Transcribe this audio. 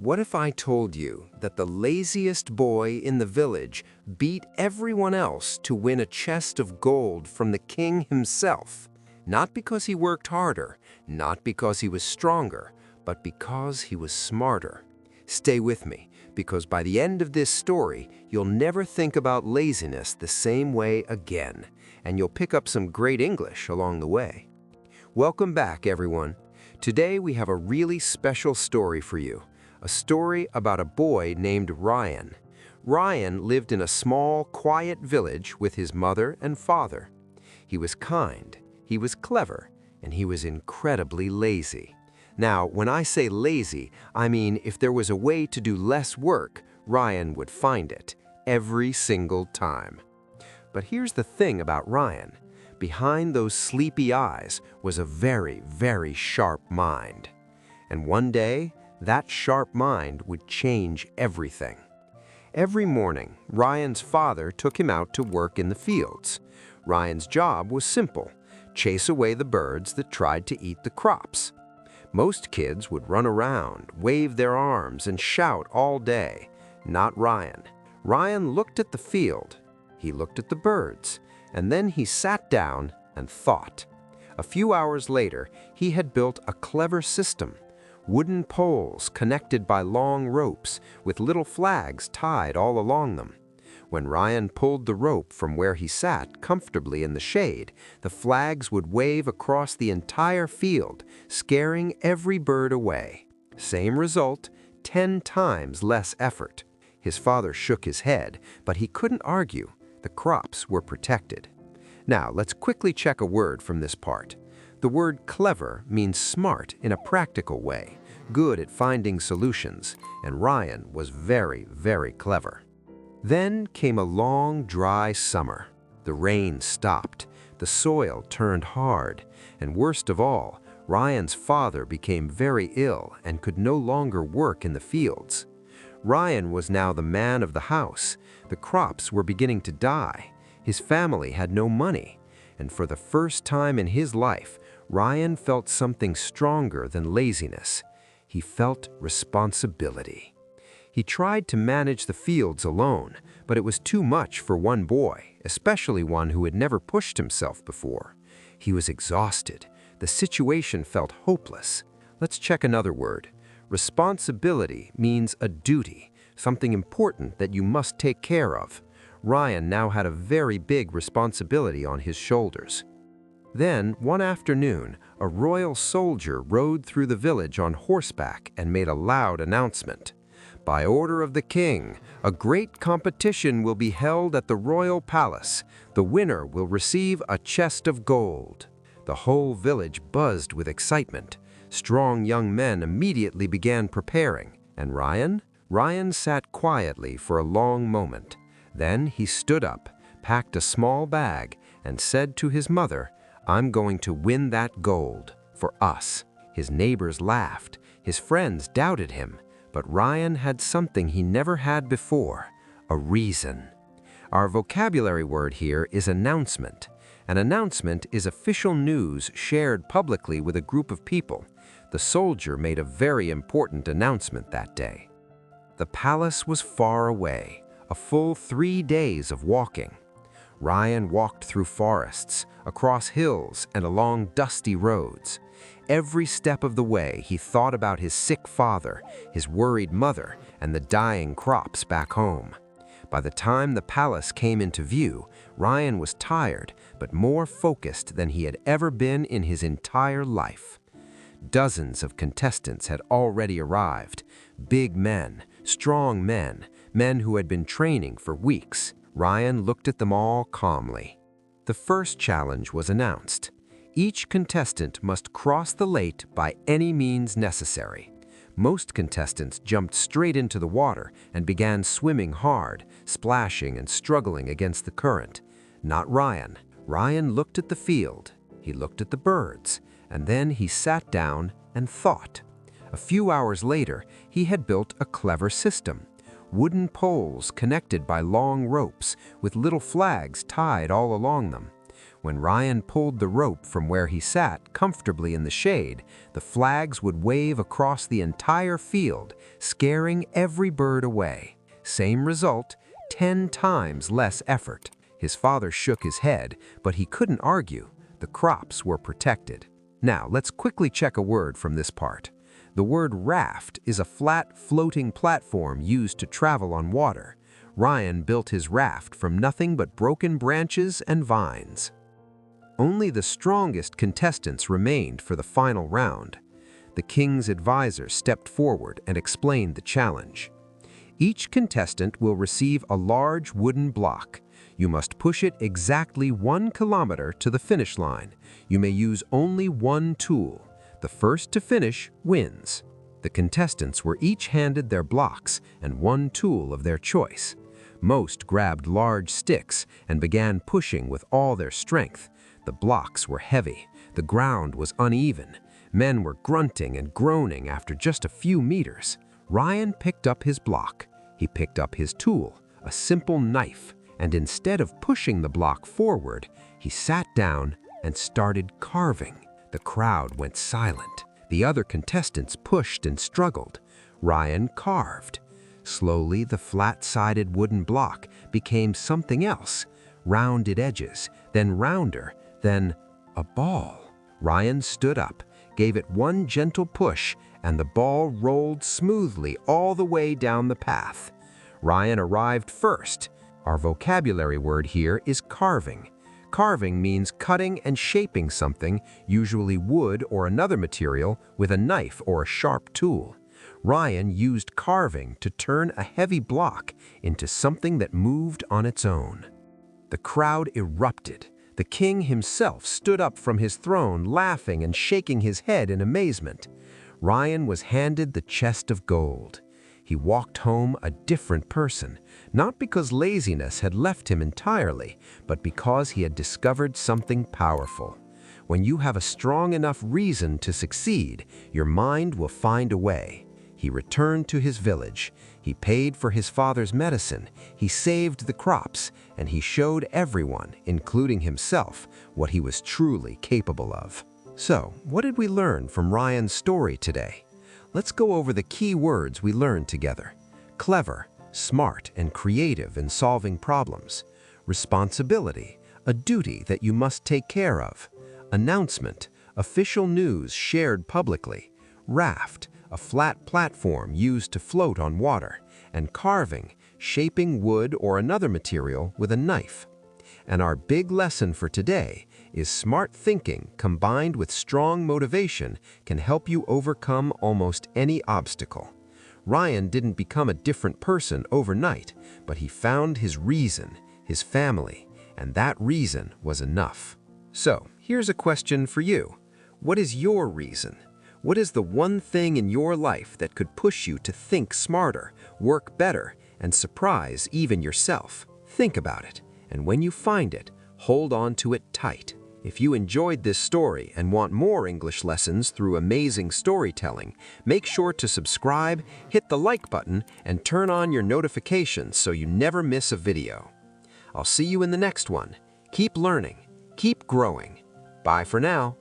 What if I told you that the laziest boy in the village beat everyone else to win a chest of gold from the king himself? Not because he worked harder, not because he was stronger, but because he was smarter. Stay with me, because by the end of this story, you'll never think about laziness the same way again, and you'll pick up some great English along the way. Welcome back, everyone. Today we have a really special story for you. A story about a boy named Ryan. Ryan lived in a small, quiet village with his mother and father. He was kind, he was clever, and he was incredibly lazy. Now, when I say lazy, I mean if there was a way to do less work, Ryan would find it, every single time. But here's the thing about Ryan. Behind those sleepy eyes was a very, very sharp mind. And one day, that sharp mind would change everything. Every morning, Ryan's father took him out to work in the fields. Ryan's job was simple: chase away the birds that tried to eat the crops. Most kids would run around, wave their arms, and shout all day. Not Ryan. Ryan looked at the field, he looked at the birds, and then he sat down and thought. A few hours later, he had built a clever system. Wooden poles connected by long ropes with little flags tied all along them. When Ryan pulled the rope from where he sat comfortably in the shade, the flags would wave across the entire field, scaring every bird away. Same result, 10 times less effort. His father shook his head, but he couldn't argue. The crops were protected. Now, let's quickly check a word from this part. The word clever means smart in a practical way, good at finding solutions, and Ryan was very, very clever. Then came a long, dry summer. The rain stopped, the soil turned hard, and worst of all, Ryan's father became very ill and could no longer work in the fields. Ryan was now the man of the house. The crops were beginning to die. His family had no money, and for the first time in his life, Ryan felt something stronger than laziness. He felt responsibility. He tried to manage the fields alone, but it was too much for one boy, especially one who had never pushed himself before. He was exhausted. The situation felt hopeless. Let's check another word. Responsibility means a duty, something important that you must take care of. Ryan now had a very big responsibility on his shoulders. Then, one afternoon, a royal soldier rode through the village on horseback and made a loud announcement. By order of the king, a great competition will be held at the royal palace. The winner will receive a chest of gold. The whole village buzzed with excitement. Strong young men immediately began preparing. And Ryan? Ryan sat quietly for a long moment. Then he stood up, packed a small bag, and said to his mother, "I'm going to win that gold for us." His neighbors laughed. His friends doubted him. But Ryan had something he never had before: a reason. Our vocabulary word here is announcement. An announcement is official news shared publicly with a group of people. The soldier made a very important announcement that day. The palace was far away, a full 3 days of walking. Ryan walked through forests, across hills, and along dusty roads. Every step of the way, he thought about his sick father, his worried mother, and the dying crops back home. By the time the palace came into view, Ryan was tired, but more focused than he had ever been in his entire life. Dozens of contestants had already arrived. Big men, strong men, men who had been training for weeks. Ryan looked at them all calmly. The first challenge was announced. Each contestant must cross the lake by any means necessary. Most contestants jumped straight into the water and began swimming hard, splashing and struggling against the current. Not Ryan. Ryan looked at the field, he looked at the birds, and then he sat down and thought. A few hours later, he had built a clever system. Wooden poles connected by long ropes with little flags tied all along them. When Ryan pulled the rope from where he sat comfortably in the shade, the flags would wave across the entire field, scaring every bird away. Same result, 10 times less effort. His father shook his head, but he couldn't argue. The crops were protected. Now, let's quickly check a word from this part. The word raft is a flat, floating platform used to travel on water. Ryan built his raft from nothing but broken branches and vines. Only the strongest contestants remained for the final round. The king's advisor stepped forward and explained the challenge. Each contestant will receive a large wooden block. You must push it exactly 1 kilometer to the finish line. You may use only one tool. The first to finish wins. The contestants were each handed their blocks and one tool of their choice. Most grabbed large sticks and began pushing with all their strength. The blocks were heavy. The ground was uneven. Men were grunting and groaning after just a few meters. Ryan picked up his block. He picked up his tool, a simple knife, and instead of pushing the block forward, he sat down and started carving. The crowd went silent. The other contestants pushed and struggled. Ryan carved. Slowly, the flat-sided wooden block became something else. Rounded edges, then rounder, then a ball. Ryan stood up, gave it one gentle push, and the ball rolled smoothly all the way down the path. Ryan arrived first. Our vocabulary word here is carving. Carving means cutting and shaping something, usually wood or another material, with a knife or a sharp tool. Ryan used carving to turn a heavy block into something that moved on its own. The crowd erupted. The king himself stood up from his throne, laughing and shaking his head in amazement. Ryan was handed the chest of gold. He walked home a different person, not because laziness had left him entirely, but because he had discovered something powerful. When you have a strong enough reason to succeed, your mind will find a way. He returned to his village. He paid for his father's medicine. He saved the crops, and he showed everyone, including himself, what he was truly capable of. So, what did we learn from Ryan's story today? Let's go over the key words we learned together. Clever, smart, and creative in solving problems. Responsibility, a duty that you must take care of. Announcement, official news shared publicly. Raft, a flat platform used to float on water. And carving, shaping wood or another material with a knife. And our big lesson for today is smart thinking combined with strong motivation can help you overcome almost any obstacle. Ryan didn't become a different person overnight, but he found his reason, his family, and that reason was enough. So, here's a question for you. What is your reason? What is the one thing in your life that could push you to think smarter, work better, and surprise even yourself? Think about it, and when you find it, hold on to it tight. If you enjoyed this story and want more English lessons through amazing storytelling, make sure to subscribe, hit the like button, and turn on your notifications so you never miss a video. I'll see you in the next one. Keep learning, keep growing. Bye for now.